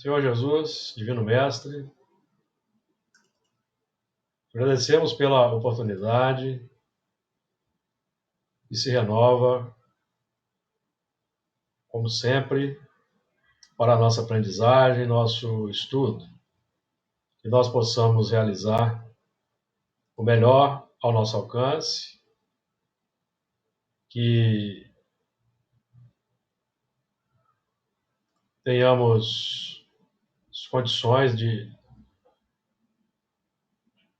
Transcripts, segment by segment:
Senhor Jesus, Divino Mestre, agradecemos pela oportunidade que se renova, como sempre, para a nossa aprendizagem, nosso estudo, que nós possamos realizar o melhor ao nosso alcance, que tenhamos as condições de...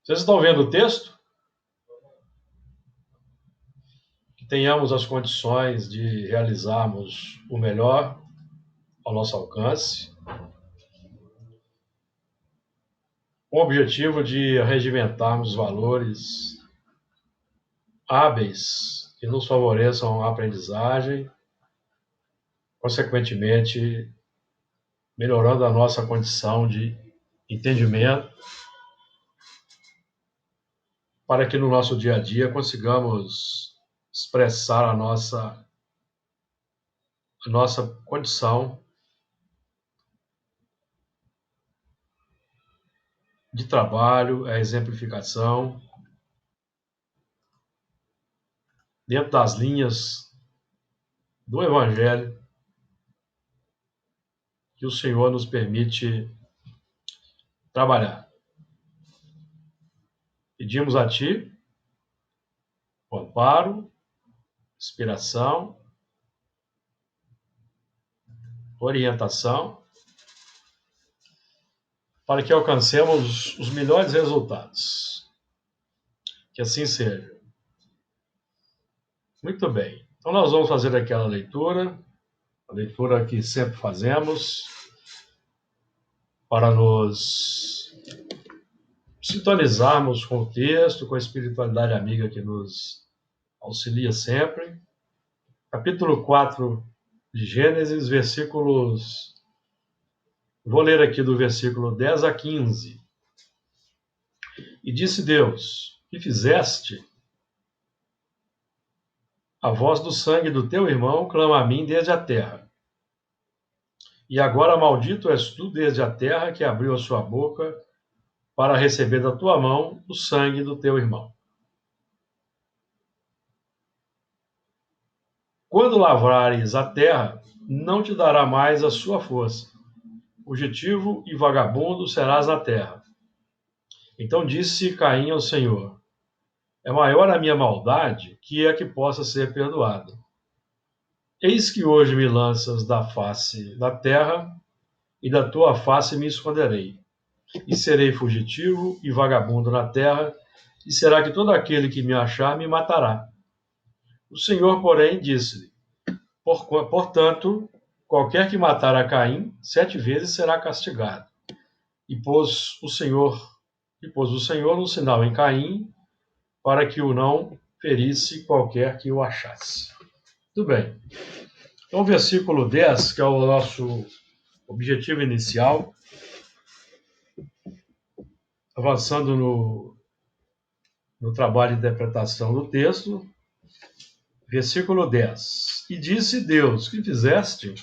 Vocês estão vendo o texto? Que tenhamos as condições de realizarmos o melhor ao nosso alcance, com o objetivo de regimentarmos os valores hábeis que nos favoreçam a aprendizagem, consequentemente, melhorando a nossa condição de entendimento, para que no nosso dia a dia consigamos expressar a nossa condição de trabalho, a exemplificação, dentro das linhas do Evangelho que o Senhor nos permite trabalhar. Pedimos a Ti o amparo, inspiração, orientação, para que alcancemos os melhores resultados. Que assim seja. Muito bem. Então nós vamos fazer aquela leitura, a leitura que sempre fazemos, para nos sintonizarmos com o texto, com a espiritualidade amiga que nos auxilia sempre. Capítulo 4 de Gênesis, versículos... Vou ler aqui do versículo 10 a 15. E disse Deus: que fizeste? A voz do sangue do teu irmão clama a mim desde a terra. E agora maldito és tu desde a terra, que abriu a sua boca para receber da tua mão o sangue do teu irmão. Quando lavrares a terra, não te dará mais a sua força. Fugitivo e vagabundo serás na terra. Então disse Caim ao Senhor: é maior a minha maldade que a que possa ser perdoada. Eis que hoje me lanças da face da terra, e da tua face me esconderei. E serei fugitivo e vagabundo na terra, e será que todo aquele que me achar me matará. O Senhor, porém, disse-lhe: portanto, qualquer que matar a Caim, 7 vezes será castigado. E pôs o Senhor um sinal em Caim, para que o não ferisse qualquer que o achasse. Tudo bem. Então, o versículo 10, que é o nosso objetivo inicial, avançando no trabalho de interpretação do texto, versículo 10. E disse Deus: que fizeste?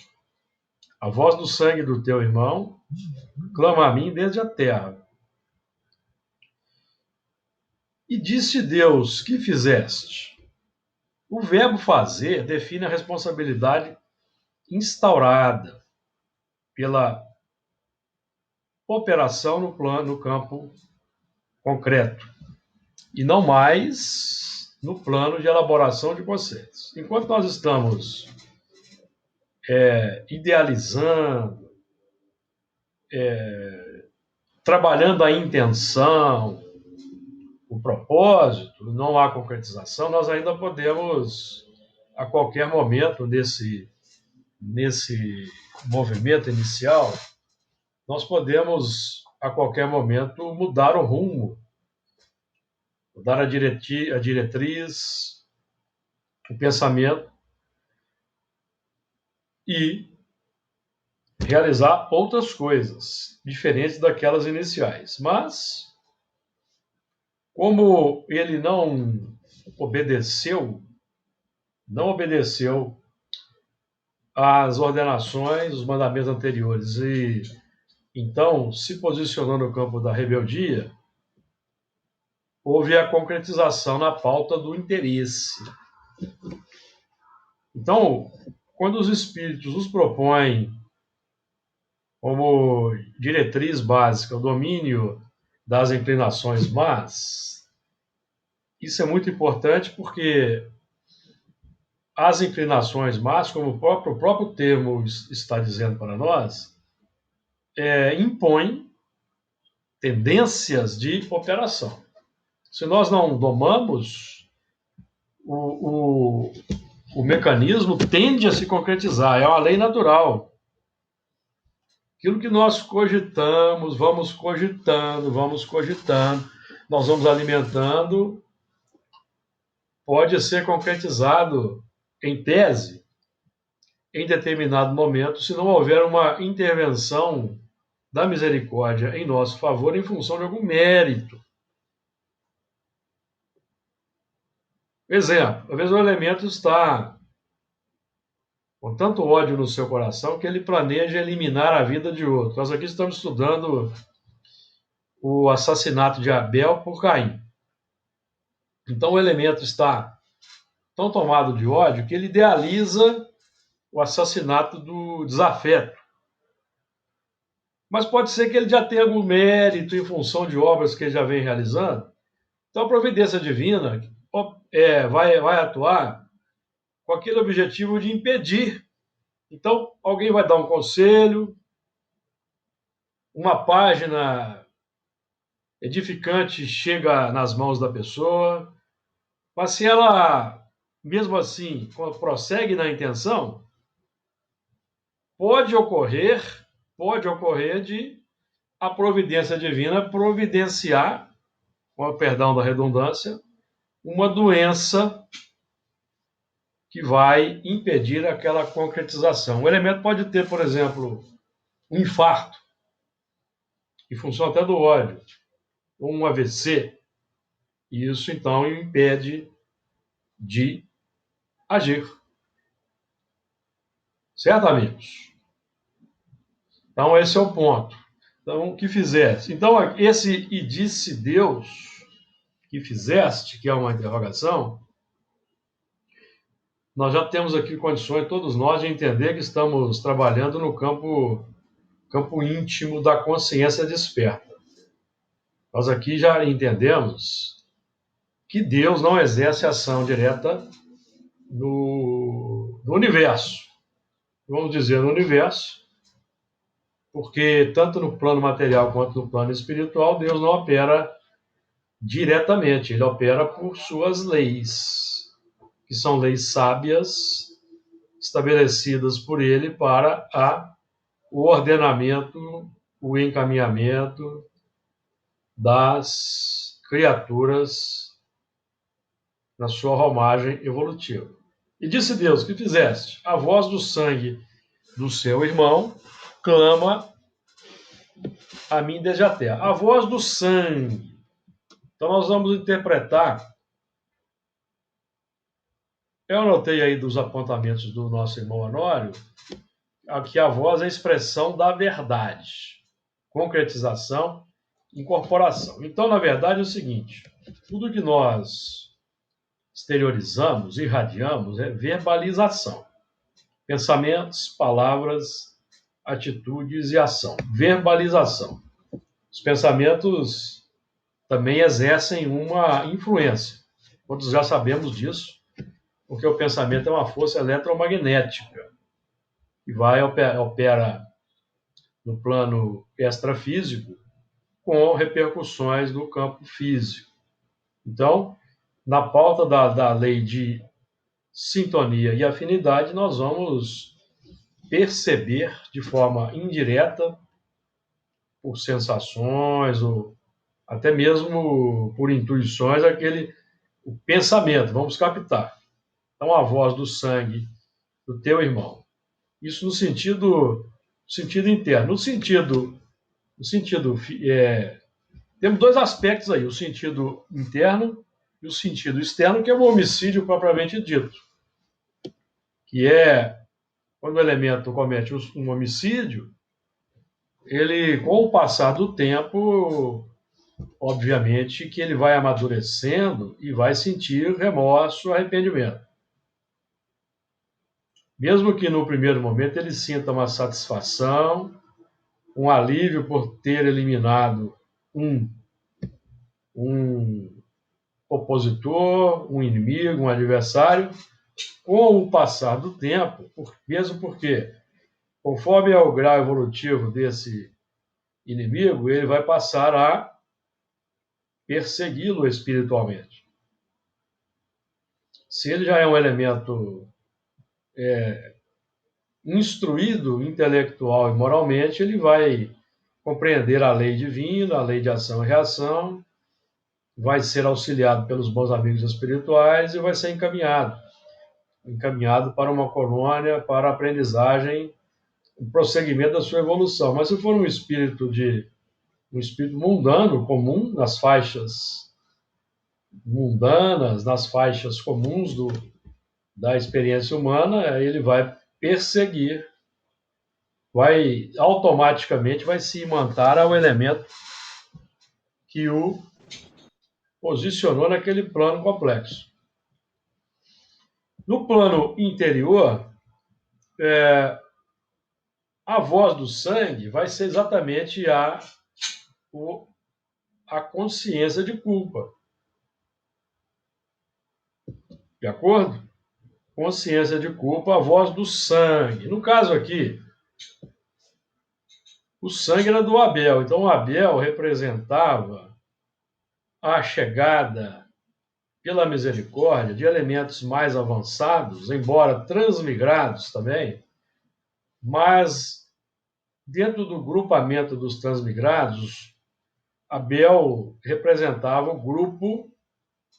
A voz do sangue do teu irmão clama a mim desde a terra. E disse Deus: que fizeste? O verbo fazer define a responsabilidade instaurada pela operação no campo concreto, e não mais no plano de elaboração de conceitos. Enquanto nós estamos idealizando, trabalhando a intenção, o propósito, não há concretização, nós ainda podemos, a qualquer momento, nesse movimento inicial, nós podemos, a qualquer momento, mudar o rumo, mudar a diretriz, o pensamento e realizar outras coisas, diferentes daquelas iniciais. Mas, como ele não obedeceu às ordenações, os mandamentos anteriores, e então, se posicionou no campo da rebeldia, houve a concretização na pauta do interesse. Então, quando os espíritos nos propõem como diretriz básica o domínio das inclinações más, isso é muito importante porque as inclinações más, como o próprio termo está dizendo para nós, impõem tendências de operação. Se nós não domamos, o mecanismo tende a se concretizar, é uma lei natural. Aquilo que nós cogitamos, vamos cogitando, nós vamos alimentando, pode ser concretizado em tese, em determinado momento, se não houver uma intervenção da misericórdia em nosso favor em função de algum mérito. Exemplo, às vezes o elemento está com tanto ódio no seu coração que ele planeja eliminar a vida de outro. Nós aqui estamos estudando o assassinato de Abel por Caim. Então o elemento está tão tomado de ódio que ele idealiza o assassinato do desafeto. Mas pode ser que ele já tenha algum mérito em função de obras que ele já vem realizando. Então a providência divina vai atuar com aquele objetivo de impedir. Então alguém vai dar um conselho, uma página edificante chega nas mãos da pessoa, mas se ela, mesmo assim, prossegue na intenção, pode ocorrer de a providência divina providenciar, com o perdão da redundância, uma doença que vai impedir aquela concretização. O elemento pode ter, por exemplo, um infarto, em função até do ódio, ou um AVC, e isso então o impede de agir. Certo, amigos? Então esse é o ponto. Então, o que fizeste? Então, esse "e disse Deus que fizeste", que é uma interrogação, nós já temos aqui condições, todos nós, de entender que estamos trabalhando no campo íntimo da consciência desperta. Nós aqui já entendemos que Deus não exerce ação direta no universo. Vamos dizer no universo, porque tanto no plano material quanto no plano espiritual, Deus não opera diretamente, ele opera por suas leis, que são leis sábias, estabelecidas por ele para o ordenamento, o encaminhamento das criaturas na sua romagem evolutiva. E disse Deus: que fizeste? A voz do sangue do seu irmão clama a mim desde a terra. A voz do sangue. Então nós vamos interpretar. Eu anotei aí dos apontamentos do nosso irmão Honório que a voz é a expressão da verdade, concretização, incorporação. Então, na verdade, é o seguinte: tudo que nós exteriorizamos, irradiamos, é verbalização. Pensamentos, palavras, atitudes e ação. Verbalização. Os pensamentos também exercem uma influência. Todos já sabemos disso, porque o pensamento é uma força eletromagnética que opera no plano extrafísico com repercussões no campo físico. Então, na pauta da lei de sintonia e afinidade, nós vamos perceber de forma indireta, por sensações, ou até mesmo por intuições, o pensamento, vamos captar. Então, a voz do sangue do teu irmão. Isso no sentido interno. No sentido temos dois aspectos aí, o sentido interno e o sentido externo, que é o homicídio propriamente dito, que é quando o elemento comete um homicídio, ele, com o passar do tempo, obviamente que ele vai amadurecendo e vai sentir remorso, arrependimento. Mesmo que no primeiro momento ele sinta uma satisfação, um alívio por ter eliminado um opositor, um inimigo, um adversário, com o passar do tempo, mesmo porque, conforme é o grau evolutivo desse inimigo, ele vai passar a persegui-lo espiritualmente. Se ele já é um elemento instruído intelectual e moralmente, ele vai compreender a lei divina, a lei de ação e reação, vai ser auxiliado pelos bons amigos espirituais e vai ser encaminhado para uma colônia, para a aprendizagem, o prosseguimento da sua evolução. Mas se for um espírito mundano, comum, nas faixas mundanas, nas faixas comuns da experiência humana, ele vai perseguir, automaticamente vai se imantar ao elemento que o posicionou naquele plano complexo. No plano interior, a voz do sangue vai ser exatamente a consciência de culpa. De acordo? Consciência de culpa, a voz do sangue. No caso aqui, o sangue era do Abel. Então, o Abel representava a chegada, pela misericórdia, de elementos mais avançados, embora transmigrados também, mas dentro do grupamento dos transmigrados, Abel representava o grupo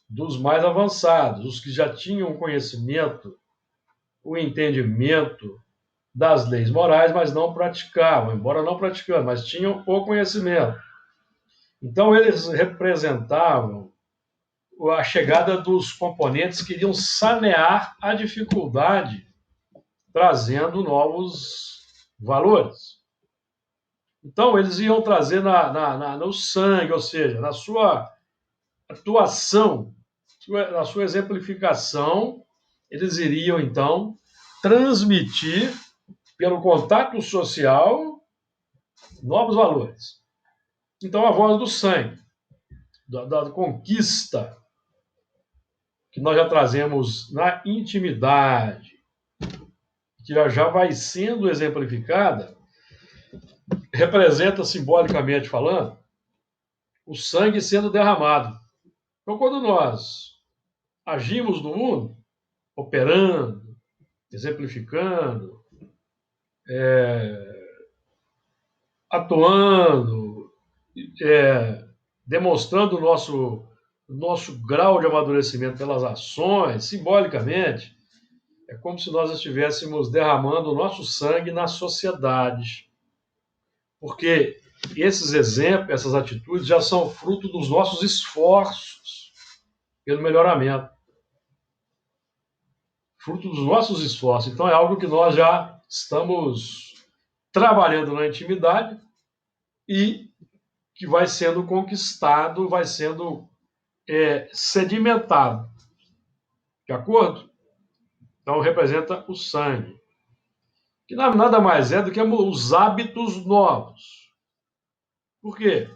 dos mais avançados, os que já tinham o conhecimento, o entendimento das leis morais, mas não praticavam, embora não praticando, mas tinham o conhecimento. Então, eles representavam a chegada dos componentes que iriam sanear a dificuldade, trazendo novos valores. Então, eles iam trazer no sangue, ou seja, na sua atuação, na sua exemplificação, eles iriam, então, transmitir, pelo contato social, novos valores. Então, a voz do sangue, da conquista, que nós já trazemos na intimidade, que já vai sendo exemplificada, representa, simbolicamente falando, o sangue sendo derramado. Então, quando nós agimos no mundo, operando, exemplificando, atuando, demonstrando o nosso grau de amadurecimento pelas ações, simbolicamente, é como se nós estivéssemos derramando o nosso sangue na sociedade. Porque esses exemplos, essas atitudes já são fruto dos nossos esforços pelo melhoramento. Fruto dos nossos esforços. Então é algo que nós já estamos trabalhando na intimidade e que vai sendo conquistado, vai sendo sedimentado. De acordo? Então representa o sangue. Que nada mais é do que os hábitos novos. Por quê?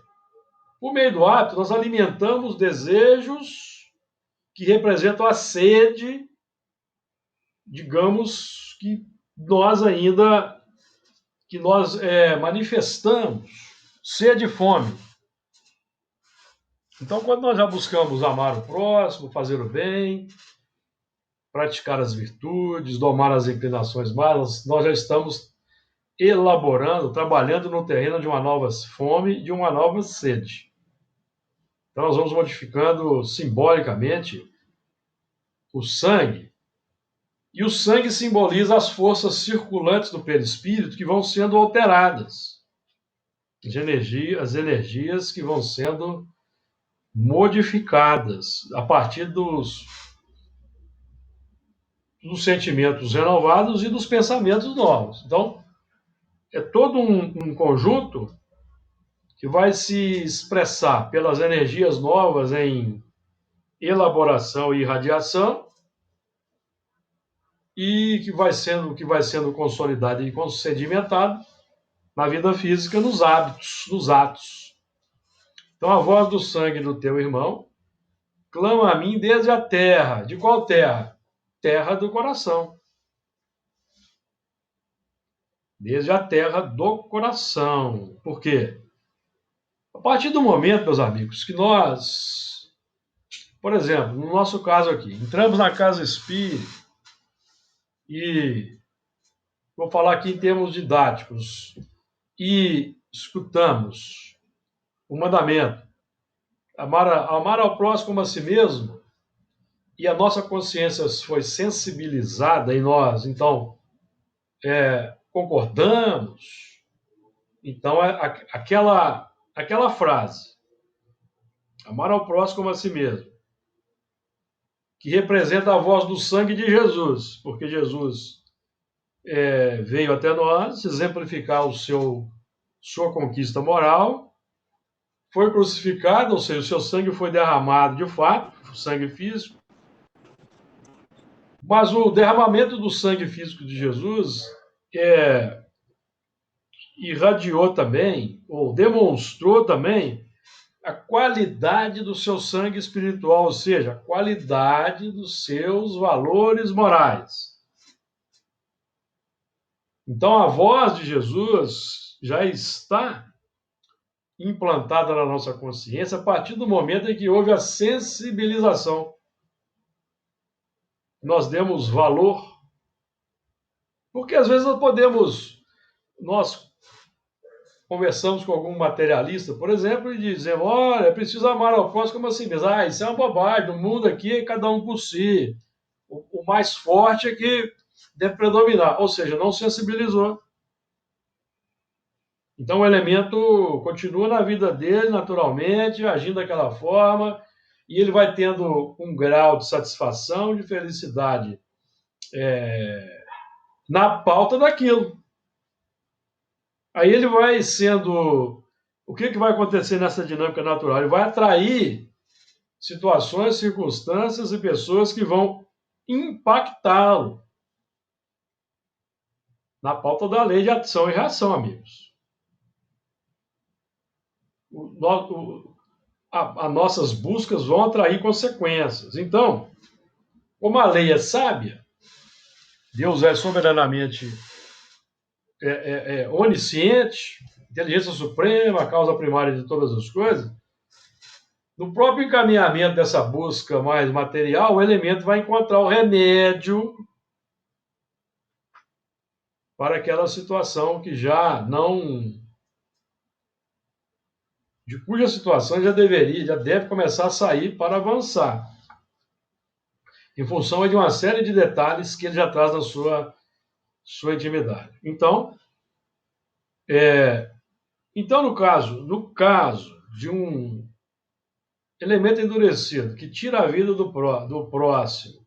Por meio do hábito, nós alimentamos desejos que representam a sede, digamos, que nós manifestamos, sede e fome. Então, quando nós já buscamos amar o próximo, fazer o bem, praticar as virtudes, domar as inclinações más, nós já estamos elaborando, trabalhando no terreno de uma nova fome, de uma nova sede. Então, nós vamos modificando simbolicamente o sangue. E o sangue simboliza as forças circulantes do perispírito que vão sendo alteradas. As energias que vão sendo modificadas a partir dos sentimentos renovados e dos pensamentos novos. Então, é todo um conjunto que vai se expressar pelas energias novas em elaboração e irradiação e que vai sendo consolidado e sedimentado na vida física, nos hábitos, nos atos. Então a voz do sangue do teu irmão clama a mim desde a terra. De qual terra? Terra do coração. Desde a terra do coração. Por quê? A partir do momento, meus amigos, que nós, por exemplo, no nosso caso aqui, entramos na casa espírita e vou falar aqui em termos didáticos e escutamos o mandamento, amar ao próximo como a si mesmo, e a nossa consciência foi sensibilizada em nós, então concordamos, então aquela frase, amar ao próximo como a si mesmo, que representa a voz do sangue de Jesus, porque Jesus veio até nós exemplificar sua conquista moral, foi crucificado, ou seja, o seu sangue foi derramado de fato, sangue físico, mas o derramamento do sangue físico de Jesus irradiou também, ou demonstrou também, a qualidade do seu sangue espiritual, ou seja, a qualidade dos seus valores morais. Então a voz de Jesus já está implantada na nossa consciência a partir do momento em que houve a sensibilização. Nós demos valor, porque às vezes nós conversamos com algum materialista, por exemplo, e dizemos, olha, é preciso amar ao próximo como assim mesmo. Isso é uma bobagem, no mundo aqui é cada um por si. O mais forte é que deve predominar, ou seja, não sensibilizou. Então o elemento continua na vida dele naturalmente, agindo daquela forma, e ele vai tendo um grau de satisfação, de felicidade na pauta daquilo. Aí ele vai sendo... O que vai acontecer nessa dinâmica natural? Ele vai atrair situações, circunstâncias e pessoas que vão impactá-lo na pauta da lei de ação e reação, amigos. As nossas buscas vão atrair consequências. Então, como a lei é sábia, Deus é soberanamente onisciente, inteligência suprema, a causa primária de todas as coisas, no próprio encaminhamento dessa busca mais material, o elemento vai encontrar o remédio para aquela situação que já não... de cuja situação já deve começar a sair para avançar, em função de uma série de detalhes que ele já traz na sua intimidade. Então, no caso de um elemento endurecido que tira a vida do próximo,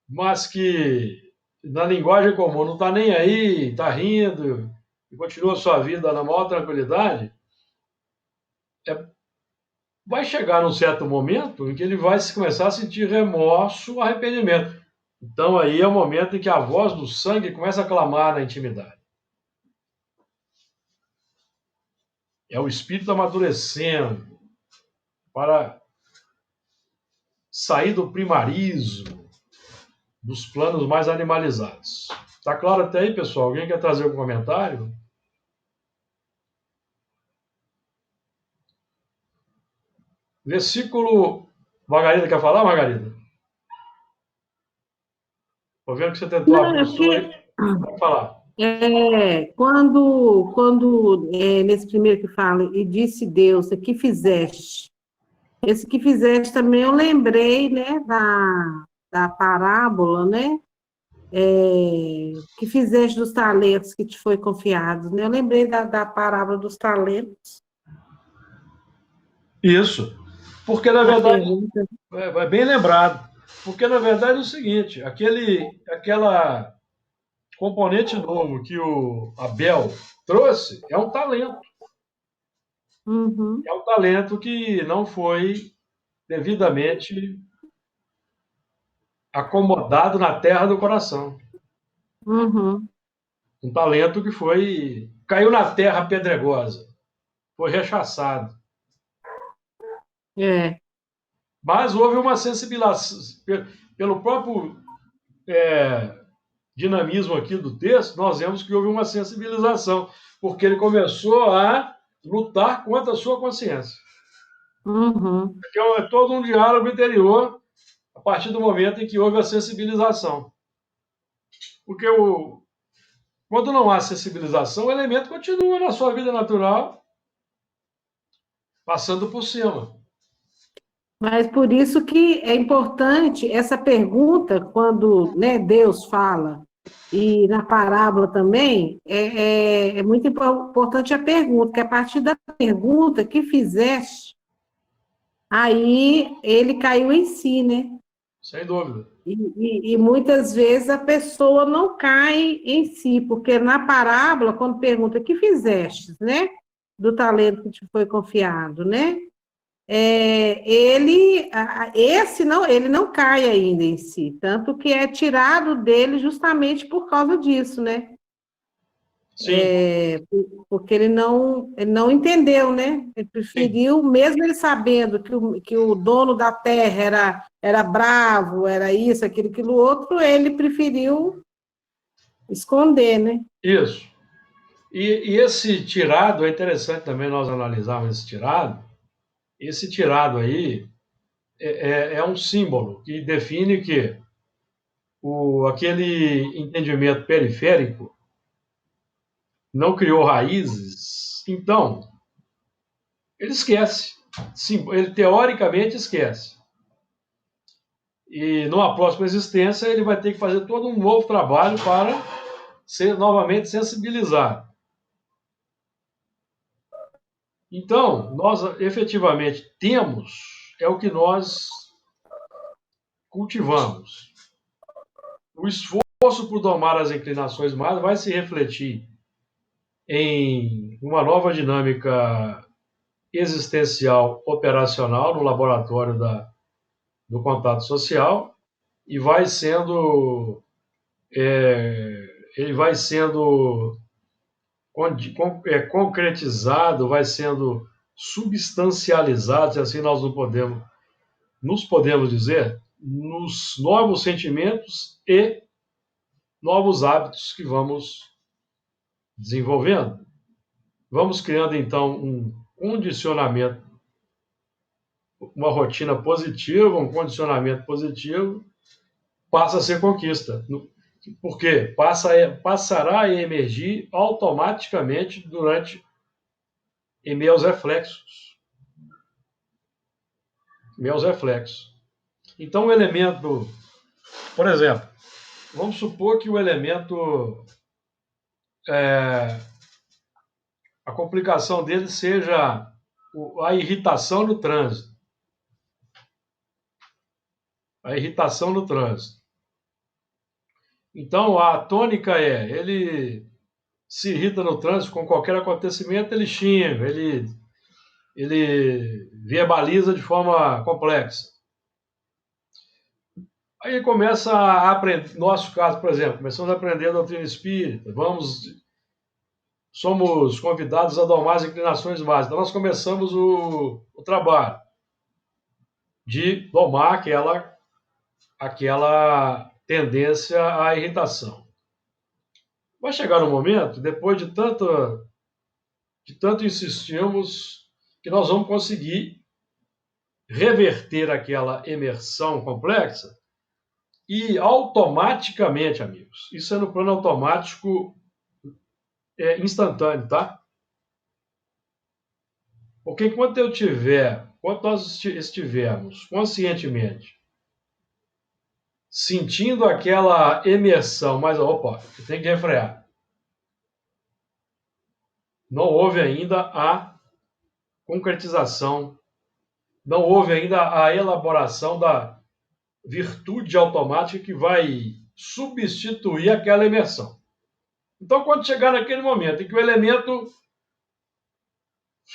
mas que na linguagem comum não está nem aí, está rindo e continua a sua vida na maior tranquilidade, vai chegar num certo momento em que ele vai começar a sentir remorso, arrependimento. Então aí é o momento em que a voz do sangue começa a clamar na intimidade. É o espírito amadurecendo para sair do primarismo, dos planos mais animalizados. Tá claro até aí, pessoal? Alguém quer trazer algum comentário? Versículo... Margarida, quer falar, Margarida? Estou vendo que você tentou abrir o som aí. Pode falar. Quando nesse primeiro que fala, e disse Deus, que fizeste? Esse que fizeste também eu lembrei, né, da parábola, né, que fizeste dos talentos que te foi confiado, né? Eu lembrei da parábola dos talentos. Isso. Porque, na verdade, é bem lembrado. Porque, na verdade, é o seguinte, aquela componente novo que o Abel trouxe é um talento. Uhum, É um talento que não foi devidamente acomodado na terra do coração. uhum, Um talento que foi caiu na terra pedregosa, foi rechaçado. é, Mas houve uma sensibilização, pelo próprio dinamismo aqui do texto, nós vemos que houve uma sensibilização, porque ele começou a lutar contra a sua consciência. uhum. Então, é todo um diálogo interior a partir do momento em que houve a sensibilização. Porque quando não há sensibilização, o elemento continua na sua vida natural, passando por cima. Mas por isso que é importante essa pergunta, quando, né, Deus fala, e na parábola também, é muito importante a pergunta, que a partir da pergunta que fizeste, aí ele caiu em si, né? Sem dúvida. E muitas vezes a pessoa não cai em si, porque na parábola, quando pergunta, que fizeste, né? Do talento que te foi confiado, né? Esse não, ele não cai ainda em si, tanto que é tirado dele justamente por causa disso, né? Sim, Porque ele não entendeu, né? Ele sim. preferiu, mesmo ele sabendo que o dono da terra era bravo, era isso, aquilo outro, ele preferiu esconder, né? Isso. E esse tirado, é interessante também nós analisarmos esse tirado. Esse tirado aí é um símbolo que define que aquele entendimento periférico não criou raízes, então ele esquece. Sim, ele teoricamente esquece. E numa próxima existência ele vai ter que fazer todo um novo trabalho para ser novamente sensibilizado. Então, nós efetivamente temos é o que nós cultivamos. O esforço por domar as inclinações más vai se refletir em uma nova dinâmica existencial operacional no laboratório do contato social e vai sendo ele vai sendo concretizado, vai sendo substancializado, se assim nós não podemos nos podemos dizer, nos novos sentimentos e novos hábitos que vamos desenvolvendo. Vamos criando, então, um condicionamento, uma rotina positiva, um condicionamento positivo, passa a ser conquista. Por quê? Passará a emergir automaticamente em meus reflexos. Meus reflexos. Então, o elemento, por exemplo, vamos supor que o elemento a complicação dele seja a irritação no trânsito. A irritação no trânsito. Então, a tônica ele se irrita no trânsito com qualquer acontecimento, ele xinga, ele verbaliza de forma complexa. Aí começa a aprender, nosso caso, por exemplo, começamos a aprender a doutrina espírita, somos convidados a domar as inclinações básicas. Então, nós começamos o trabalho de domar aquela tendência à irritação. Vai chegar um momento, depois de tanto insistirmos, que nós vamos conseguir reverter aquela imersão complexa e automaticamente, amigos, isso é no plano automático instantâneo, tá? Porque enquanto nós estivermos conscientemente sentindo aquela imersão, mas opa, tem que refrear. Não houve ainda a concretização, não houve ainda a elaboração da virtude automática que vai substituir aquela imersão. Então, quando chegar naquele momento em que o elemento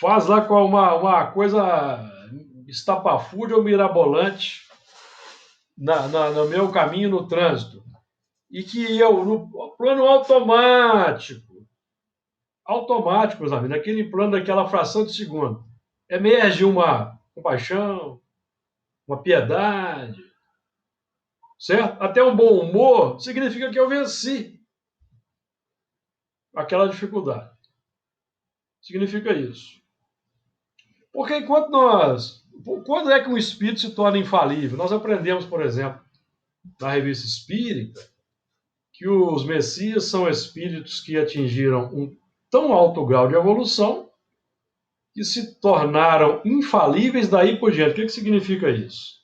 faz lá com uma coisa estapafúrdia ou mirabolante no meu caminho no trânsito, e que eu, no plano automático, meus amigos, naquele plano daquela fração de segundo, emerge uma compaixão, uma piedade, certo? Até um bom humor significa que eu venci aquela dificuldade. Significa isso. Porque enquanto nós... Quando é que um espírito se torna infalível? Nós aprendemos, por exemplo, na revista espírita, que os messias são espíritos que atingiram um tão alto grau de evolução que se tornaram infalíveis daí por diante. O que significa isso?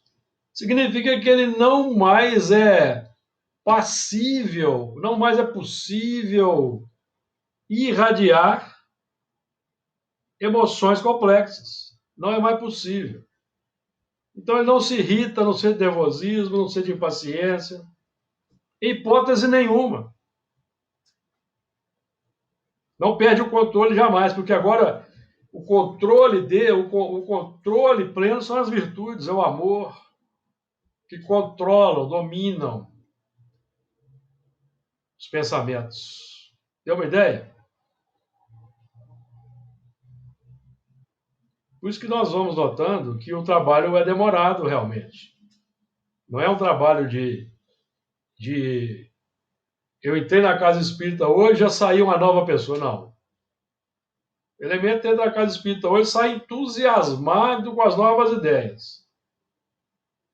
Significa que ele não mais é passível, não mais é possível irradiar emoções complexas. Não é mais possível. Então ele não se irrita, não sente nervosismo, não sente impaciência, em hipótese nenhuma. Não perde o controle jamais, porque agora o controle o controle pleno são as virtudes, é o amor, que controlam, dominam os pensamentos. Deu uma ideia? Por isso que nós vamos notando que o trabalho é demorado realmente. Não é um trabalho de eu entrei na casa espírita hoje, já saiu uma nova pessoa, não. O elemento dentro da casa espírita hoje sai entusiasmado com as novas ideias.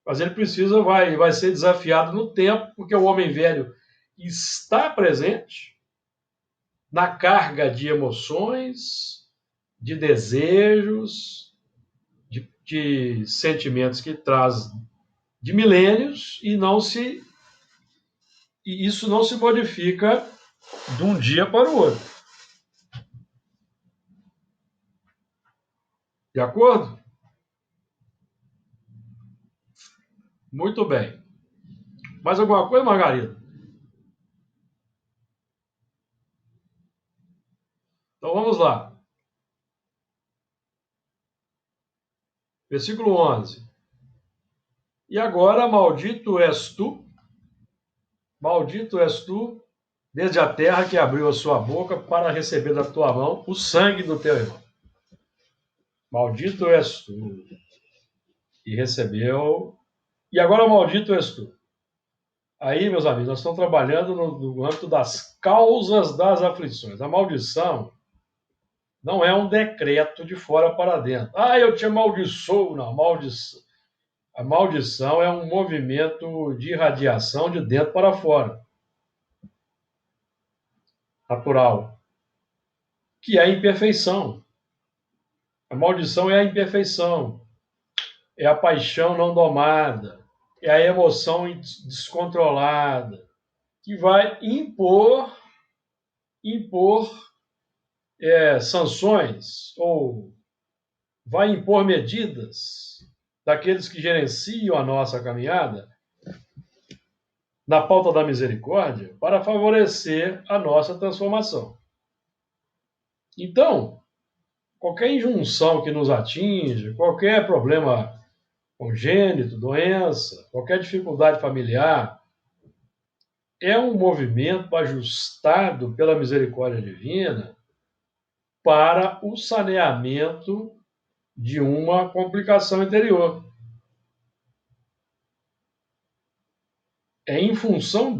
Mas ele precisa, vai ser desafiado no tempo, porque o homem velho está presente na carga de emoções, de desejos, de sentimentos que traz de milênios e isso não se modifica de um dia para o outro. De acordo? Muito bem. Mais alguma coisa, Margarida? Então vamos lá. Versículo 11. E agora, maldito és tu, desde a terra que abriu a sua boca para receber da tua mão o sangue do teu irmão. Maldito és tu. E recebeu. E agora, maldito és tu. Aí, meus amigos, nós estamos trabalhando no âmbito das causas das aflições. A maldição não é um decreto de fora para dentro. Ah, eu te amaldiçoo. Não, maldição. A maldição é um movimento de irradiação de dentro para fora. Natural. Que é a imperfeição. A maldição é a imperfeição. É a paixão não domada. É a emoção descontrolada. Que vai impor sanções ou vai impor medidas daqueles que gerenciam a nossa caminhada na pauta da misericórdia para favorecer a nossa transformação. Então, qualquer injunção que nos atinge, qualquer problema congênito, doença, qualquer dificuldade familiar, é um movimento ajustado pela misericórdia divina para o saneamento de uma complicação interior. É em função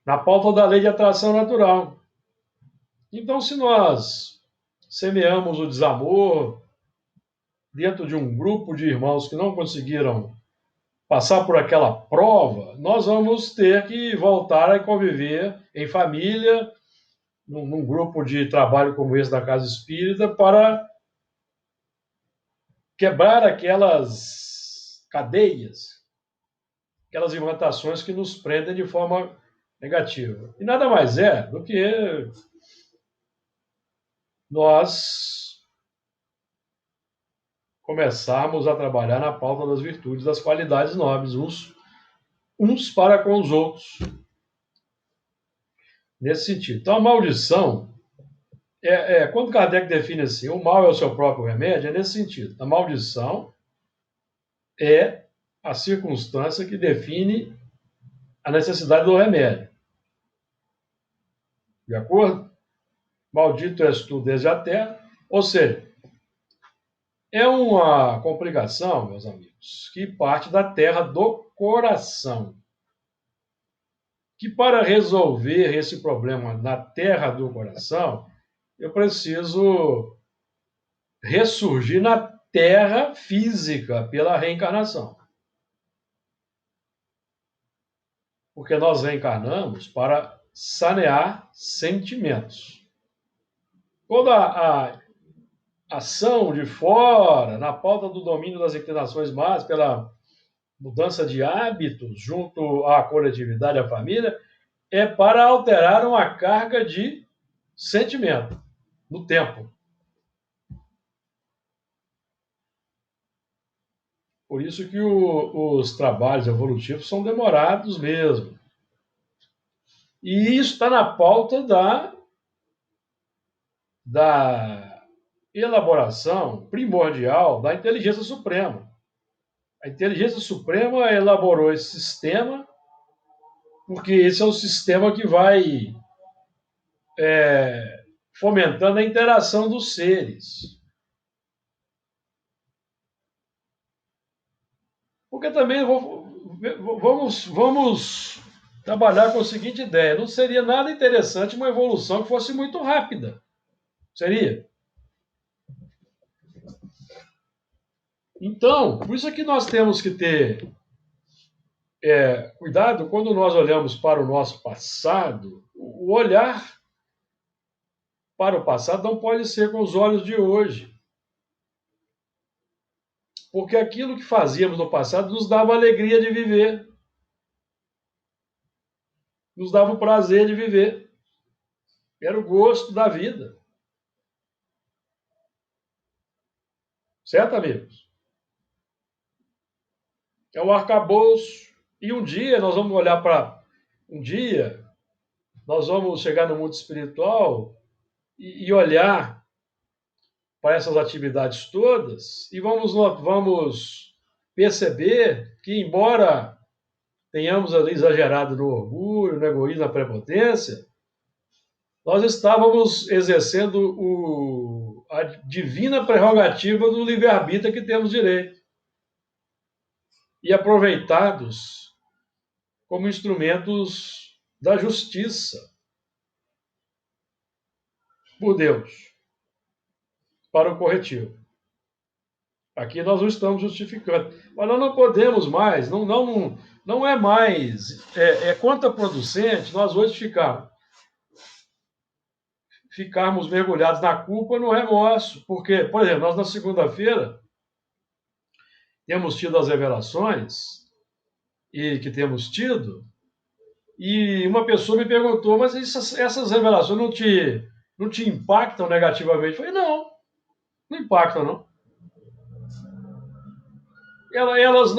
na pauta da lei de atração natural. Então, se nós semeamos o desamor dentro de um grupo de irmãos que não conseguiram passar por aquela prova, nós vamos ter que voltar a conviver em família, num grupo de trabalho como esse da Casa Espírita, para quebrar aquelas cadeias, aquelas imantações que nos prendem de forma negativa. E nada mais é do que nós começarmos a trabalhar na pauta das virtudes, das qualidades nobres, uns para com os outros. Nesse sentido. Então, a maldição, quando Kardec define assim, o mal é o seu próprio remédio, é nesse sentido. A maldição é a circunstância que define a necessidade do remédio. De acordo? Maldito és tu desde a terra. Ou seja, é uma complicação, meus amigos, que parte da terra do coração. Que para resolver esse problema na terra do coração, eu preciso ressurgir na terra física pela reencarnação. Porque nós reencarnamos para sanear sentimentos. Toda a ação de fora, na pauta do domínio das inclinações más, pela mudança de hábitos junto à coletividade, à família, é para alterar uma carga de sentimento no tempo. Por isso que os trabalhos evolutivos são demorados mesmo. E isso está na pauta da elaboração primordial da inteligência suprema. A inteligência suprema elaborou esse sistema porque esse é o sistema que vai fomentando a interação dos seres. Porque também vamos trabalhar com a seguinte ideia: não seria nada interessante uma evolução que fosse muito rápida. Seria? Então, por isso é que nós temos que ter cuidado quando nós olhamos para o nosso passado. O olhar para o passado não pode ser com os olhos de hoje. Porque aquilo que fazíamos no passado nos dava alegria de viver. Nos dava o prazer de viver. Era o gosto da vida. Certo, amigos? É o arcabouço. E um dia nós vamos olhar para... Um dia nós vamos chegar no mundo espiritual e olhar para essas atividades todas e vamos perceber que, embora tenhamos ali exagerado no orgulho, no egoísmo, na prepotência, nós estávamos exercendo a divina prerrogativa do livre-arbítrio que temos direito e aproveitados como instrumentos da justiça por Deus para o corretivo. Aqui nós não estamos justificando. Mas nós não podemos mais, não é mais, contraproducente nós hoje ficarmos mergulhados na culpa, no remorso. Porque, por exemplo, nós na segunda-feira temos tido as revelações, e que temos tido, e uma pessoa me perguntou, mas essas revelações não te impactam negativamente? Eu falei, não impactam, não. Elas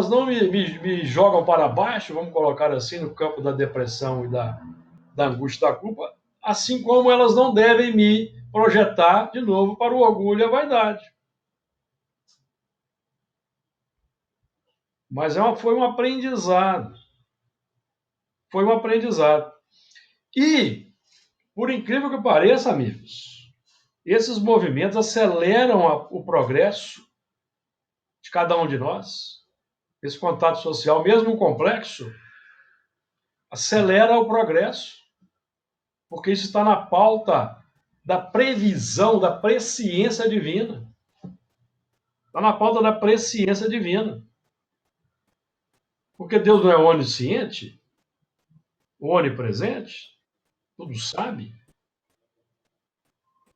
não me jogam para baixo, vamos colocar assim, no campo da depressão e da angústia da culpa, assim como elas não devem me projetar de novo para o orgulho e a vaidade. Mas foi um aprendizado. Foi um aprendizado. E, por incrível que pareça, amigos, esses movimentos aceleram o progresso de cada um de nós. Esse contato social, mesmo complexo, acelera o progresso, porque isso está na pauta da previsão, da presciência divina. Está na pauta da presciência divina. Porque Deus não é onisciente, onipresente, tudo sabe.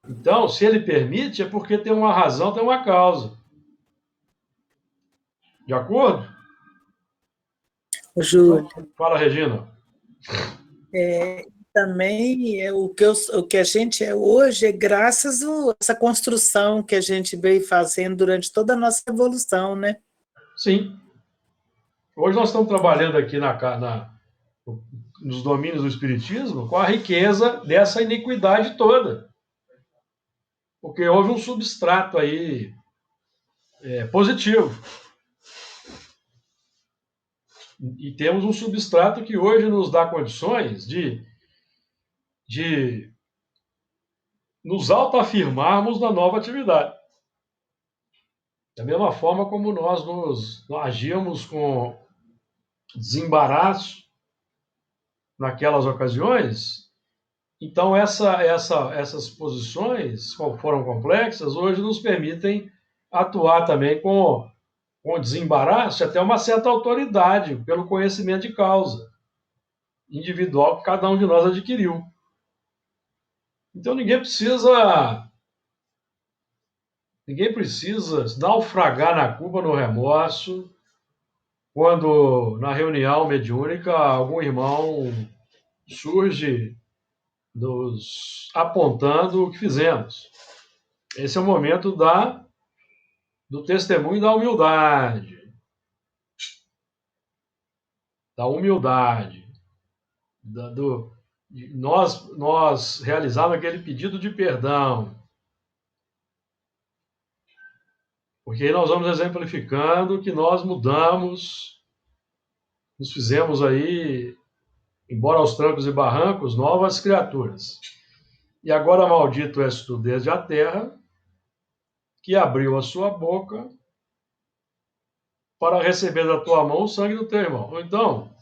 Então, se ele permite, é porque tem uma razão, tem uma causa. De acordo? Júlio. Fala, Regina. Também o que a gente é hoje é graças a essa construção que a gente veio fazendo durante toda a nossa evolução, né? Sim. Hoje nós estamos trabalhando aqui nos domínios do espiritismo com a riqueza dessa iniquidade toda. Porque houve um substrato aí positivo. E temos um substrato que hoje nos dá condições de nos autoafirmarmos na nova atividade. Da mesma forma como nós agíamos com desembaraço naquelas ocasiões, então essas posições, como foram complexas, hoje nos permitem atuar também com desembaraço, até uma certa autoridade, pelo conhecimento de causa individual que cada um de nós adquiriu. Então ninguém precisa naufragar na culpa, no remorso, quando na reunião mediúnica algum irmão surge nos apontando o que fizemos. Esse é o momento do testemunho da humildade. Da humildade. Nós realizarmos aquele pedido de perdão. Porque aí nós vamos exemplificando que nós mudamos, nos fizemos aí, embora aos trancos e barrancos, novas criaturas. E agora maldito és tu desde a terra, que abriu a sua boca para receber da tua mão o sangue do teu irmão. Então,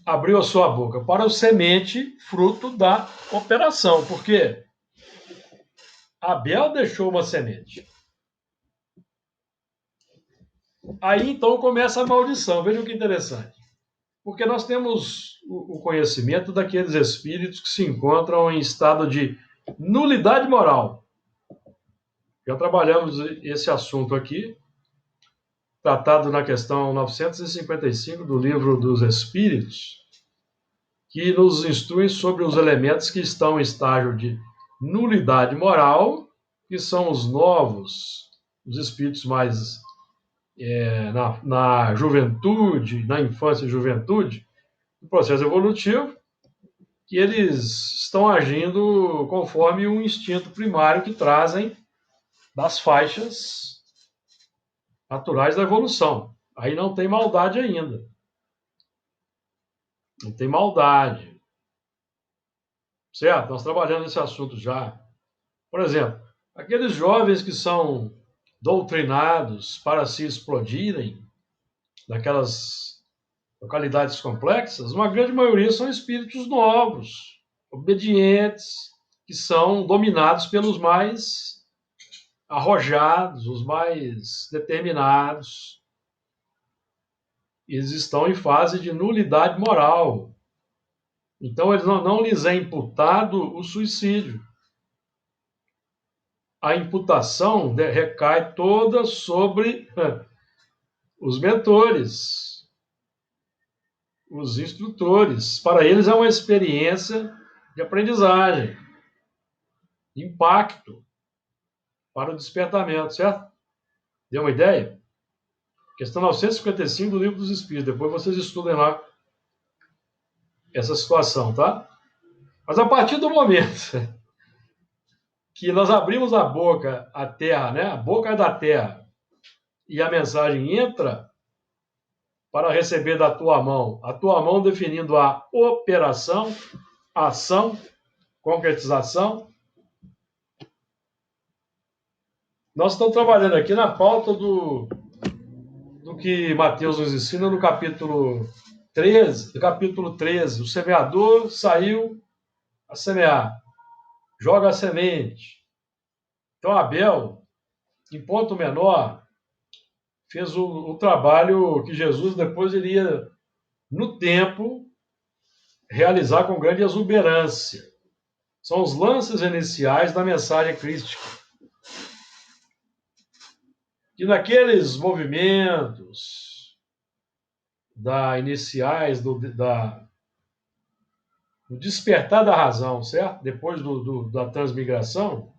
abriu a sua boca para o semente, fruto da operação. Por quê? Abel deixou uma semente. Aí então começa a maldição. Vejam que interessante. Porque nós temos o conhecimento daqueles espíritos que se encontram em estado de nulidade moral. Já trabalhamos esse assunto aqui, tratado na questão 955 do Livro dos Espíritos, que nos instrui sobre os elementos que estão em estágio de nulidade moral, que são os novos, os espíritos mais na juventude, na infância e juventude, no processo evolutivo, que eles estão agindo conforme um instinto primário que trazem das faixas naturais da evolução. Aí não tem maldade ainda. Não tem maldade. Certo? Nós trabalhamos nesse assunto já. Por exemplo, aqueles jovens que são doutrinados para se explodirem naquelas localidades complexas, uma grande maioria são espíritos novos, obedientes, que são dominados pelos mais arrojados, os mais determinados. Eles estão em fase de nulidade moral. Então, eles não lhes é imputado o suicídio. A imputação recai toda sobre os mentores, os instrutores. Para eles é uma experiência de aprendizagem, impacto para o despertamento, certo? Deu uma ideia? Questão 955 do Livro dos Espíritos. Depois vocês estudem lá essa situação, tá? Mas a partir do momento que nós abrimos a boca, a terra, né? A boca da terra, e a mensagem entra para receber da tua mão, a tua mão definindo a operação, ação, concretização. Nós estamos trabalhando aqui na pauta do que Mateus nos ensina no capítulo 13, o semeador saiu a semear, joga a semente. Então Abel, em ponto menor, fez o trabalho que Jesus depois iria, no tempo, realizar com grande exuberância. São os lances iniciais da mensagem crística. E naqueles movimentos iniciais do despertar da razão, certo? Depois da transmigração,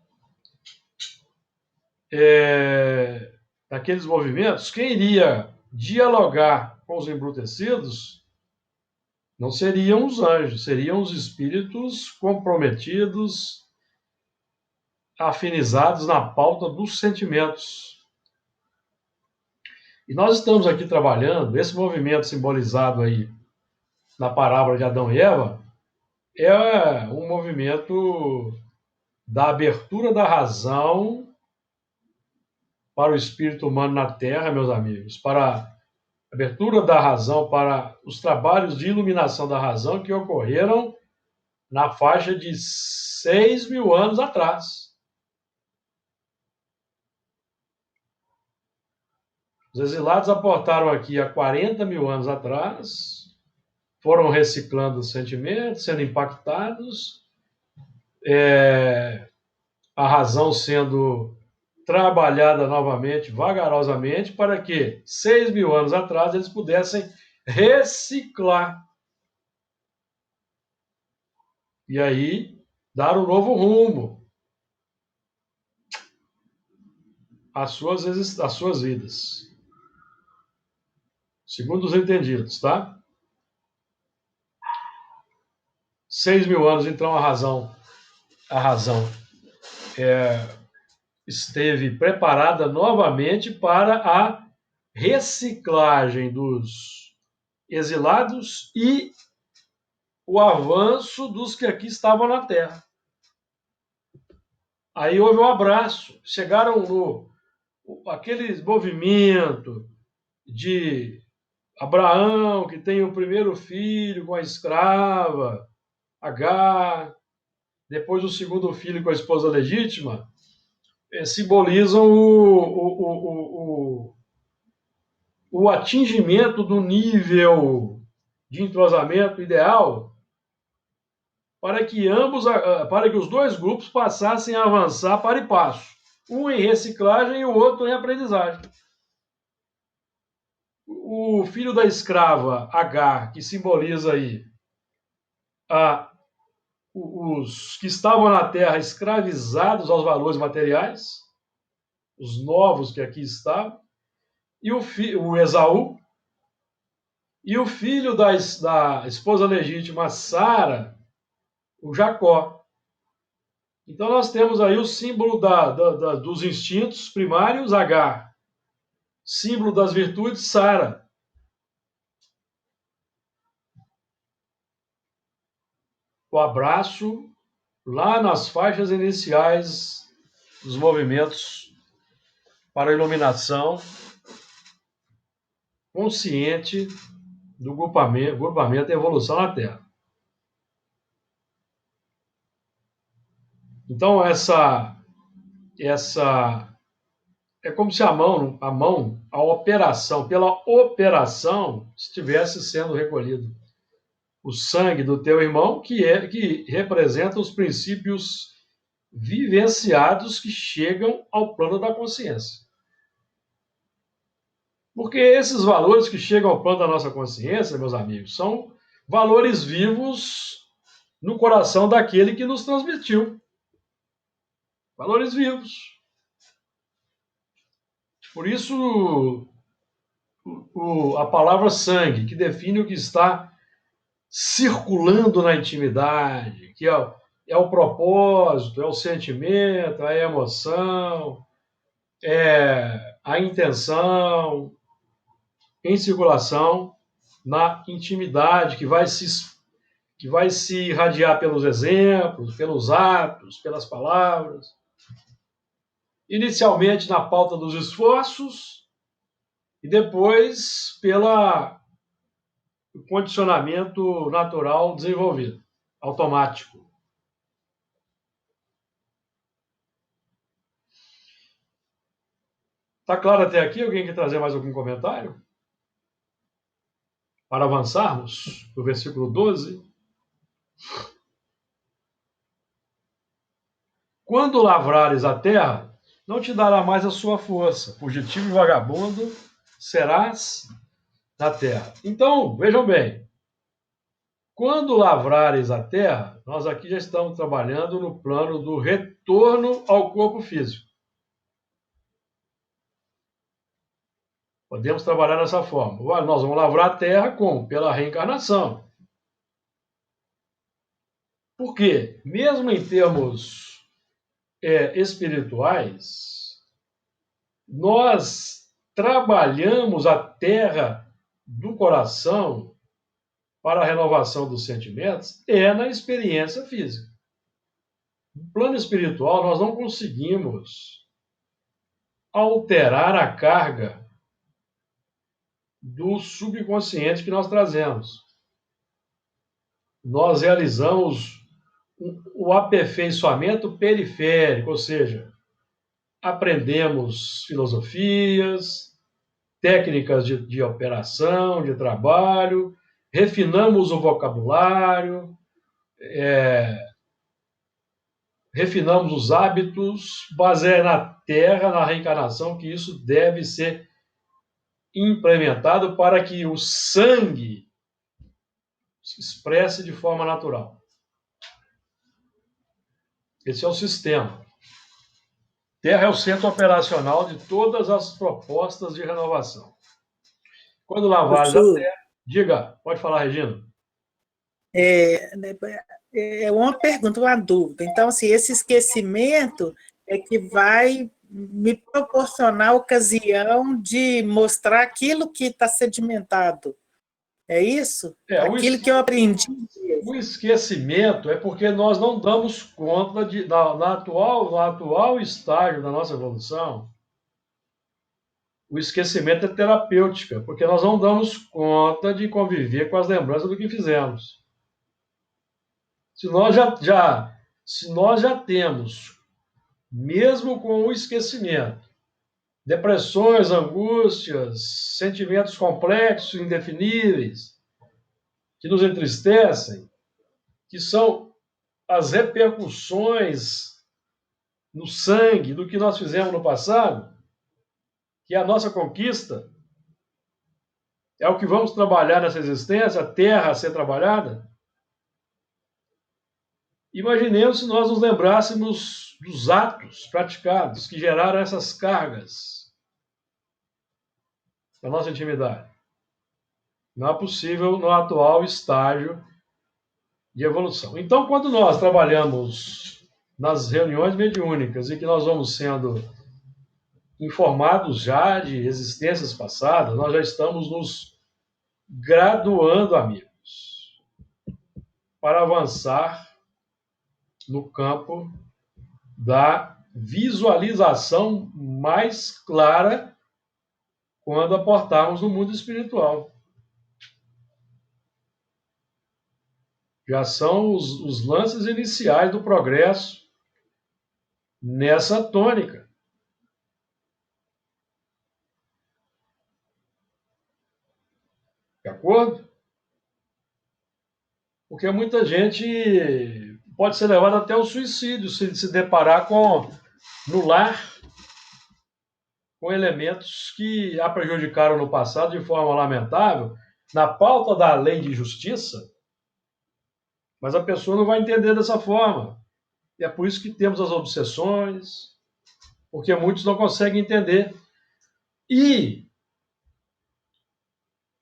naqueles movimentos, quem iria dialogar com os embrutecidos Não seriam os anjos, seriam os espíritos comprometidos, afinizados na pauta dos sentimentos. E nós estamos aqui trabalhando, esse movimento simbolizado aí na parábola de Adão e Eva, é um movimento da abertura da razão para o espírito humano na Terra, meus amigos, para a abertura da razão para os trabalhos de iluminação da razão que ocorreram na faixa de 6.000 anos atrás. Os exilados aportaram aqui há 40.000 anos atrás, foram reciclando os sentimentos, sendo impactados, a razão sendo trabalhada novamente, vagarosamente, para que 6.000 anos atrás eles pudessem reciclar. E aí, dar um novo rumo às suas vidas. Segundo os entendidos, tá? 6.000 anos, então, a razão esteve preparada novamente para a reciclagem dos exilados e o avanço dos que aqui estavam na Terra. Aí houve um abraço, chegaram aquele movimento de Abraão, que tem o primeiro filho com a escrava, Agar, depois o segundo filho com a esposa legítima, simbolizam o atingimento do nível de entrosamento ideal para que os dois grupos passassem a avançar para e passo, um em reciclagem e o outro em aprendizagem. O filho da escrava, Agar, que simboliza aí os que estavam na terra escravizados aos valores materiais, os novos que aqui estavam, e o Esaú, e o filho da esposa legítima, Sara, o Jacó. Então nós temos aí o símbolo dos instintos primários, Agar, símbolo das virtudes, Sara. O abraço lá nas faixas iniciais dos movimentos para a iluminação consciente do grupamento e evolução na Terra. Então, essa é como se a operação, pela operação, estivesse sendo recolhido o sangue do teu irmão, que representa os princípios vivenciados que chegam ao plano da consciência. Porque esses valores que chegam ao plano da nossa consciência, meus amigos, são valores vivos no coração daquele que nos transmitiu. Valores vivos. Por isso, a palavra sangue, que define o que está circulando na intimidade, que é o propósito, é o sentimento, é a emoção, é a intenção em circulação na intimidade, que vai se irradiar pelos exemplos, pelos atos, pelas palavras. Inicialmente na pauta dos esforços e depois pelo condicionamento natural desenvolvido, automático. Está claro até aqui? Alguém quer trazer mais algum comentário? Para avançarmos no versículo 12. Quando lavrares a terra, não te dará mais a sua força. Fugitivo e vagabundo serás na terra. Então, vejam bem. Quando lavrares a terra, nós aqui já estamos trabalhando no plano do retorno ao corpo físico. Podemos trabalhar dessa forma. Nós vamos lavrar a terra como? Pela reencarnação. Porque, mesmo em termos espirituais, nós trabalhamos a terra do coração para a renovação dos sentimentos na experiência física. No plano espiritual, nós não conseguimos alterar a carga do subconsciente que nós trazemos. Nós realizamos o aperfeiçoamento periférico, ou seja, aprendemos filosofias, técnicas de operação, de trabalho, refinamos o vocabulário, refinamos os hábitos, baseado na Terra, na reencarnação, que isso deve ser implementado para que o sangue se expresse de forma natural. Esse é o sistema. Terra é o centro operacional de todas as propostas de renovação. Quando lavares a terra... Diga, pode falar, Regina. É uma pergunta, uma dúvida. Então, assim, esse esquecimento é que vai me proporcionar a ocasião de mostrar aquilo que está sedimentado. É isso? Aquilo que eu aprendi. O esquecimento é porque nós não damos conta no atual estágio da nossa evolução. O esquecimento é terapêutica, porque nós não damos conta de conviver com as lembranças do que fizemos. Se nós já temos, mesmo com o esquecimento, depressões, angústias, sentimentos complexos, indefiníveis, que nos entristecem, que são as repercussões no sangue do que nós fizemos no passado, que é a nossa conquista, é o que vamos trabalhar nessa existência, a terra a ser trabalhada. Imaginemos se nós nos lembrássemos dos atos praticados que geraram essas cargas da nossa intimidade. Não é possível no atual estágio de evolução. Então, quando nós trabalhamos nas reuniões mediúnicas e que nós vamos sendo informados já de existências passadas, nós já estamos nos graduando, amigos, para avançar no campo da visualização mais clara quando aportarmos no mundo espiritual. Já são os lances iniciais do progresso nessa tônica. De acordo? Porque muita gente pode ser levada até ao suicídio se deparar no lar com elementos que a prejudicaram no passado de forma lamentável, na pauta da lei de justiça, mas a pessoa não vai entender dessa forma. E é por isso que temos as obsessões, porque muitos não conseguem entender. E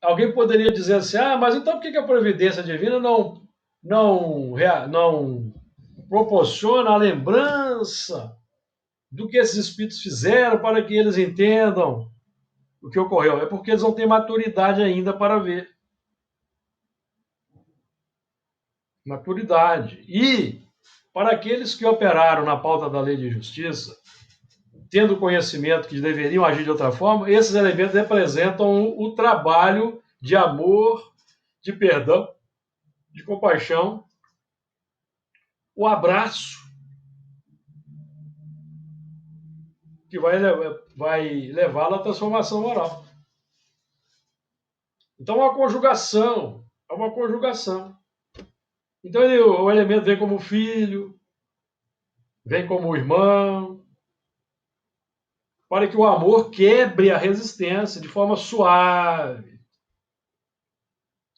alguém poderia dizer assim, mas então por que a providência divina não proporciona a lembrança do que esses espíritos fizeram para que eles entendam o que ocorreu? É porque eles não têm maturidade ainda para ver. Maturidade. E, para aqueles que operaram na pauta da lei de justiça, tendo conhecimento que deveriam agir de outra forma, esses elementos representam o trabalho de amor, de perdão, de compaixão, o abraço, que vai levá-lo à transformação moral. Então, é uma conjugação. Então, o elemento vem como filho, vem como irmão, para que o amor quebre a resistência de forma suave.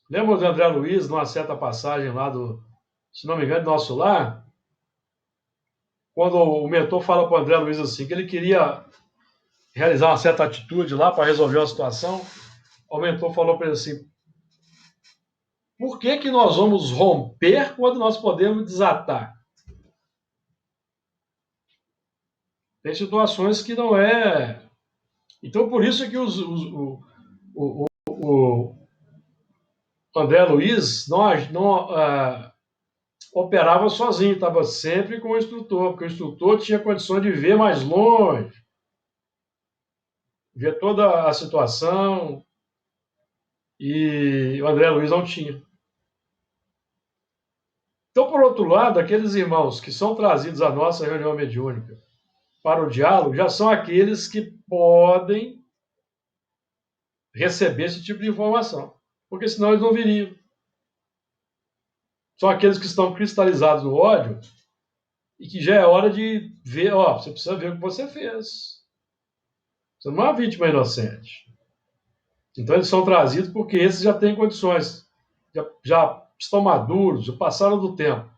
Lembra do André Luiz, numa certa passagem lá se não me engano, do Nosso Lar? Quando o mentor fala para o André Luiz assim, que ele queria realizar uma certa atitude lá para resolver a situação, o mentor falou para ele assim, Por que que nós vamos romper quando nós podemos desatar? Tem situações que não é... Então, por isso é que o André Luiz não operava sozinho, estava sempre com o instrutor, porque o instrutor tinha condições de ver mais longe, ver toda a situação, e o André Luiz não tinha. Então, por outro lado, aqueles irmãos que são trazidos à nossa reunião mediúnica para o diálogo já são aqueles que podem receber esse tipo de informação, porque senão eles não viriam. São aqueles que estão cristalizados no ódio e que já é hora de ver, você precisa ver o que você fez. Você não é uma vítima inocente. Então eles são trazidos porque esses já têm condições, já estão maduros, já passaram do tempo.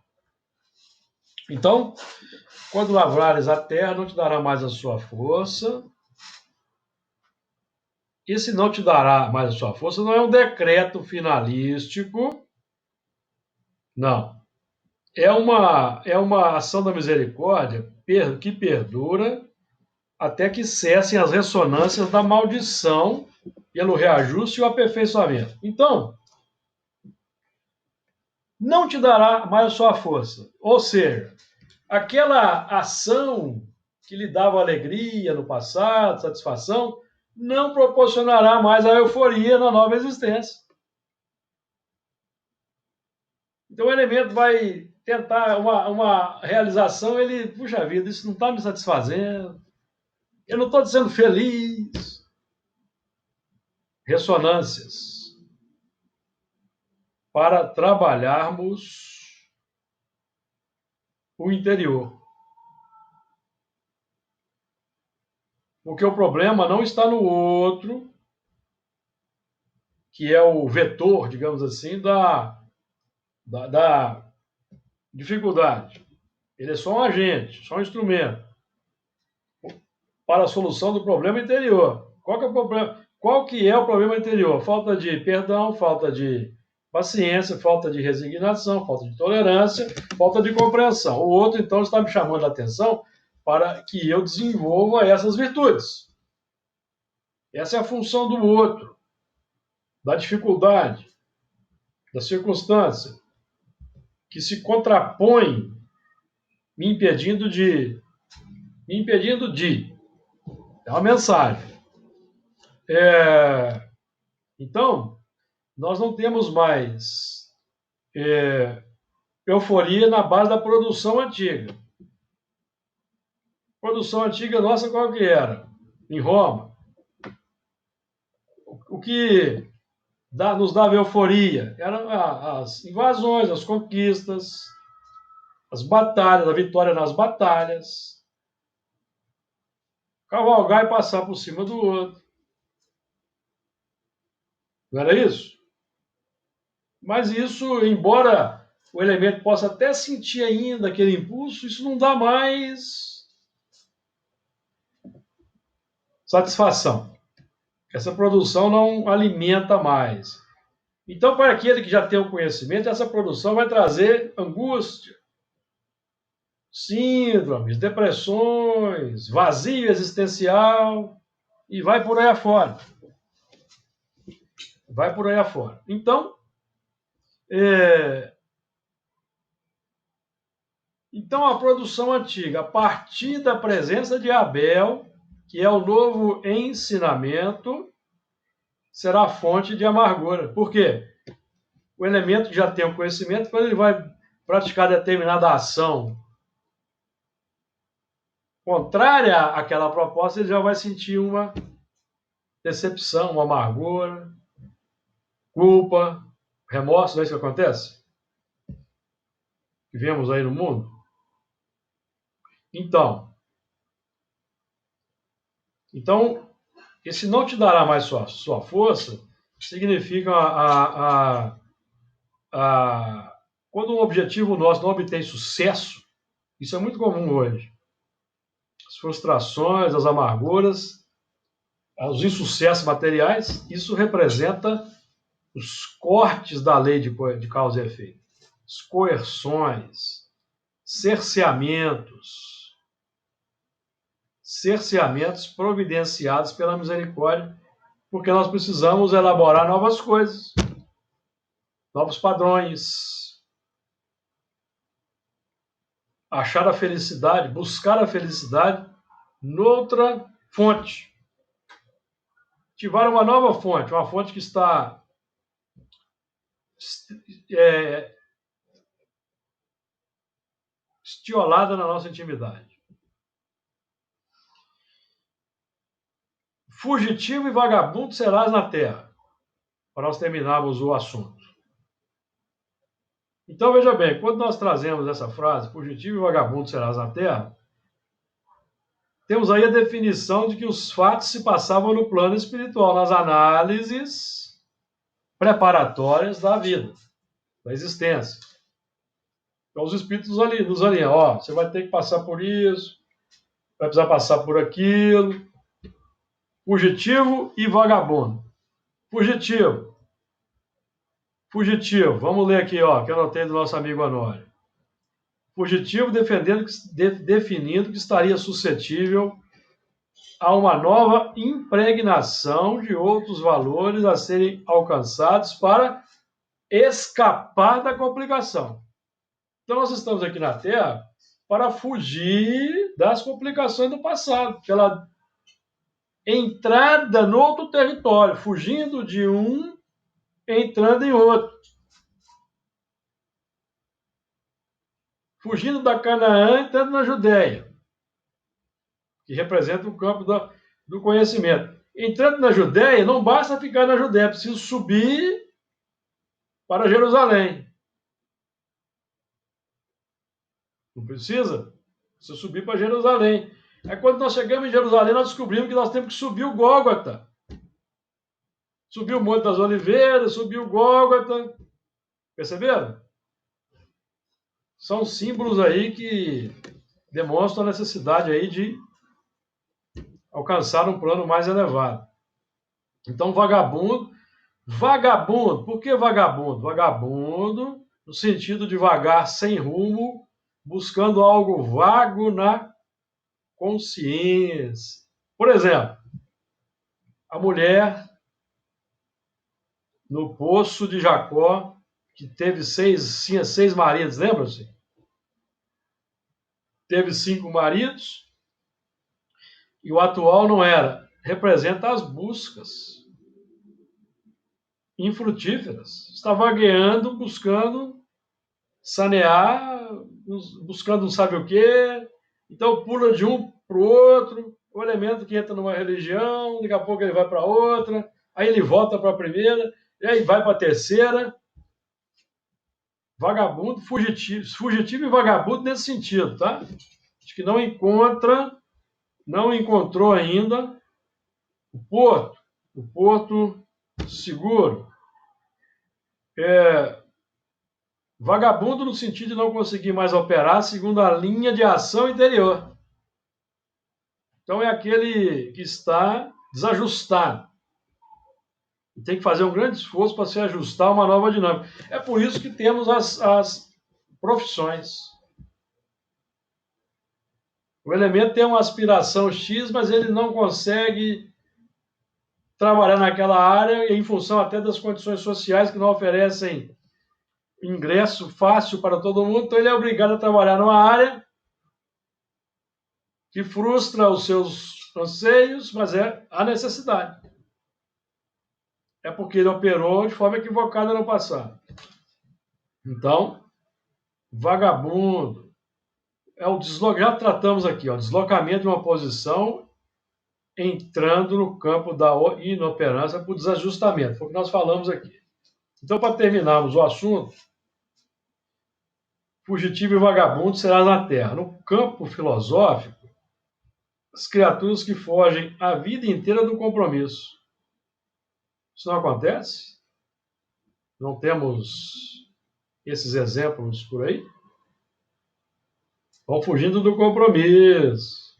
Então, quando lavrares a terra, não te dará mais a sua força. Esse não te dará mais a sua força não é um decreto finalístico, não. É uma ação da misericórdia que perdura até que cessem as ressonâncias da maldição pelo reajuste e o aperfeiçoamento. Então, não te dará mais a sua força. Ou seja, aquela ação que lhe dava alegria no passado, satisfação, não proporcionará mais a euforia na nova existência. Então o elemento vai tentar uma realização, ele, puxa vida, isso não está me satisfazendo, eu não estou sendo feliz. Ressonâncias para trabalharmos o interior. Porque o problema não está no outro, que é o vetor, digamos assim, da dificuldade. Ele é só um agente, só um instrumento para a solução do problema interior. Qual que é o problema? Qual que é o problema interior? Falta de perdão, falta de paciência, falta de resignação, falta de tolerância, falta de compreensão. O outro, então, está me chamando a atenção para que eu desenvolva essas virtudes. Essa é a função do outro, da dificuldade, da circunstância, que se contrapõe, me impedindo de. É uma mensagem. Então, nós não temos mais euforia na base da produção antiga. Produção antiga nossa qual que era? Em Roma. O que nos dava euforia eram as invasões, as conquistas, as batalhas, a vitória nas batalhas. Cavalgar e passar por cima do outro. Não era isso? Mas isso, embora o elemento possa até sentir ainda aquele impulso, isso não dá mais satisfação. Essa produção não alimenta mais. Então, para aquele que já tem o conhecimento, essa produção vai trazer angústia, síndromes, depressões, vazio existencial, e vai por aí afora. Vai por aí afora. Então, a produção antiga, a partir da presença de Abel, que é o novo ensinamento, será a fonte de amargura. Por quê? O elemento que já tem o conhecimento, quando ele vai praticar determinada ação contrária àquela proposta, ele já vai sentir uma decepção, uma amargura, culpa, remorso, não é isso que acontece? Que vemos aí no mundo? Então, esse não te dará mais sua força, significa quando um objetivo nosso não obtém sucesso, isso é muito comum hoje. As frustrações, as amarguras, os insucessos materiais, isso representa os cortes da lei de causa e efeito, as coerções, cerceamentos providenciados pela misericórdia, porque nós precisamos elaborar novas coisas, novos padrões, achar a felicidade, buscar a felicidade noutra fonte. Ativar uma nova fonte, uma fonte que está estiolada na nossa intimidade. Fugitivo e vagabundo serás na terra, para nós terminarmos o assunto. Então, veja bem, quando nós trazemos essa frase, fugitivo e vagabundo serás na terra, temos aí a definição de que os fatos se passavam no plano espiritual, nas análises preparatórias da vida, da existência. Então, os espíritos nos alinham, ó, você vai ter que passar por isso, vai precisar passar por aquilo. Fugitivo e vagabundo. Fugitivo. Vamos ler aqui, ó, que eu anotei do nosso amigo Honório. Fugitivo definindo que estaria suscetível a uma nova impregnação de outros valores a serem alcançados para escapar da complicação. Então, nós estamos aqui na Terra para fugir das complicações do passado, pela entrada no outro território, fugindo de um, entrando em outro. Fugindo da Canaã, entrando na Judéia, que representa o campo do conhecimento. Entrando na Judéia, não basta ficar na Judéia, é preciso subir para Jerusalém. Não precisa? Precisa subir para Jerusalém. Aí quando nós chegamos em Jerusalém, nós descobrimos que nós temos que subir o Gólgota. Subir o Monte das Oliveiras, subir o Gólgota. Perceberam? São símbolos aí que demonstram a necessidade aí de alcançar um plano mais elevado. Então, vagabundo, por que vagabundo? Vagabundo no sentido de vagar sem rumo, buscando algo vago na consciência. Por exemplo, a mulher no poço de Jacó, que tinha 6 maridos, lembra-se? Teve 5 maridos, e o atual não era. Representa as buscas infrutíferas. Está vagueando, buscando sanear, buscando não sabe o quê. Então pula de um para o outro, o elemento que entra numa religião, daqui a pouco ele vai para outra, aí ele volta para a primeira, e aí vai para a terceira. Vagabundo, fugitivo e vagabundo nesse sentido, tá? Acho que não encontrou ainda o porto seguro. Vagabundo no sentido de não conseguir mais operar segundo a linha de ação interior. Então é aquele que está desajustado. E tem que fazer um grande esforço para se ajustar a uma nova dinâmica. É por isso que temos as profissões. O elemento tem uma aspiração X, mas ele não consegue trabalhar naquela área em função até das condições sociais que não oferecem ingresso fácil para todo mundo, então ele é obrigado a trabalhar numa área que frustra os seus anseios, mas é a necessidade. É porque ele operou de forma equivocada no passado. Então, vagabundo é o já tratamos aqui, deslocamento de uma posição entrando no campo da inoperância por desajustamento. Foi o que nós falamos aqui. Então, para terminarmos o assunto, fugitivo e vagabundo será na Terra. No campo filosófico, as criaturas que fogem a vida inteira do compromisso. Isso não acontece? Não temos esses exemplos por aí? Vão fugindo do compromisso.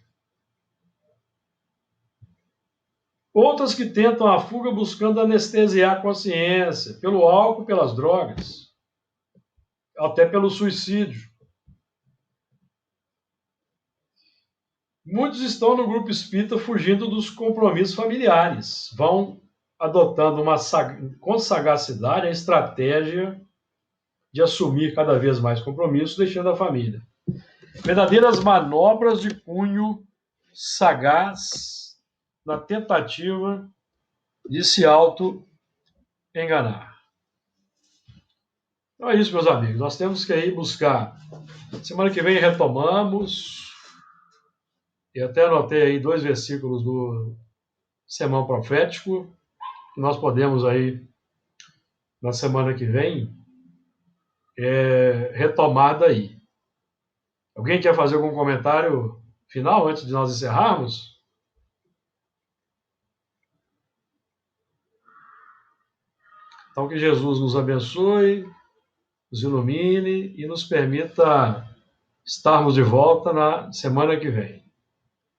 Outras que tentam a fuga buscando anestesiar a consciência, pelo álcool, pelas drogas, até pelo suicídio. Muitos estão no grupo espírita fugindo dos compromissos familiares, vão adotando com sagacidade a estratégia de assumir cada vez mais compromissos, deixando a família. Verdadeiras manobras de cunho sagaz na tentativa de se auto-enganar. Então é isso, meus amigos. Nós temos que ir buscar. Semana que vem retomamos. Eu até anotei aí 2 versículos do Sermão Profético. Nós podemos aí, na semana que vem, retomar daí. Alguém quer fazer algum comentário final antes de nós encerrarmos? Então, que Jesus nos abençoe, nos ilumine e nos permita estarmos de volta na semana que vem.